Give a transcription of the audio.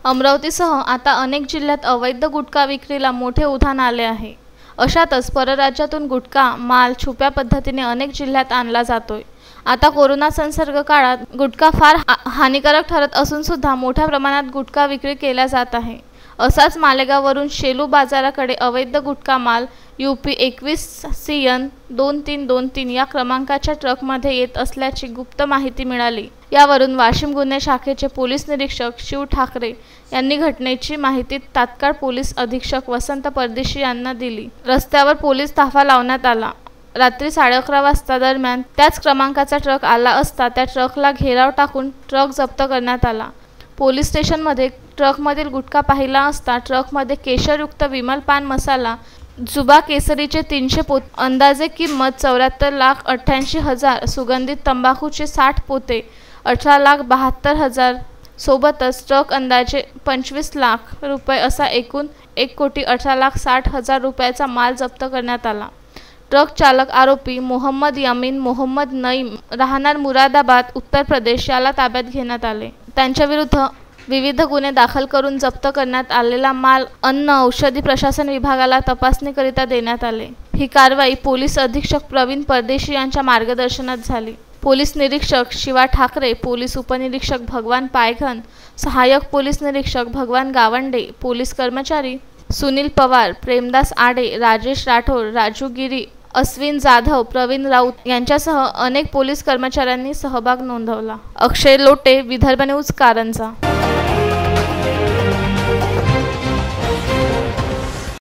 अमरावतीसह आता अनेक जिल्ह्यात अवैध गुटखा विक्रीला मोठे उधाण आले आहे। अशातच परराज्यातून गुटखा माल छुप्या पद्धतीने अनेक जिल्ह्यात आणला जातोय। आता कोरोना संसर्ग काळात गुटखा फार हानिकारक ठरत असून सुद्धा मोठ्या प्रमाणात गुटखा विक्री केला जात आहे। असाच मालेगाववरून शेलू बाजाराकडे अवैध गुटखा माल UP 21 CN 2323 या क्रमांकाच्या ट्रकमध्ये येत असल्याची गुप्त माहिती मिळाली। यावरून वाशिम गुन्हे शाखेचे पोलीस निरीक्षक शिव ठाकरे यांनी घटनेची माहिती तात्काळ पोलीस अधीक्षक वसंत परदेशी यांना दिली। रस्त्यावर पोलीस ताफा लावण्यात आला। रात्री 11:30 वाजता दरम्यान त्याच क्रमांकाचा ट्रक आला असता त्या ट्रकला घेराव टाकून ट्रक जप्त करण्यात आला। पोलीस स्टेशनमध्ये ट्रकमधील गुटखा पाहिला असता ट्रकमध्ये केशरयुक्त विमल पान मसाला जुबा केसरीचे 300 पोते, अंदाजे किंमत 74,88,000, सुगंधित तंबाखूचे 60 पोते 18,72,000 सोबतच ट्रक अंदाजे 25 लाख रुपये असा एकूण 1,18,60,000 रुपयाचा माल जप्त करण्यात आला। ट्रक चालक आरोपी मोहम्मद यमीन मोहम्मद नईम राहणार मुरादाबाद उत्तर प्रदेश याला ताब्यात घेण्यात आले। त्यांच्याविरुद्ध विविध गुन्हे दाखल करून जप्त करण्यात आलेला माल अन्न औषधी प्रशासन विभागाला तपासणीकरिता देण्यात आले। ही कारवाई पोलीस अधीक्षक प्रवीण परदेशी यांच्या मार्गदर्शनात झाली। पोलीस निरीक्षक शिवा ठाकरे, पोलीस उपनिरीक्षक भगवान पायघन, सहाय्यक पोलीस निरीक्षक भगवान गावंडे, पोलीस कर्मचारी सुनील पवार, प्रेमदास आडे, राजेश राठोड, राजू गिरी, अश्विन जाधव, प्रवीण राऊत यांच्यासह अनेक पोलीस कर्मचाऱ्यांनी सहभाग नोंदवला। अक्षय लोटे, विदर्भ न्यूज, कारंजा।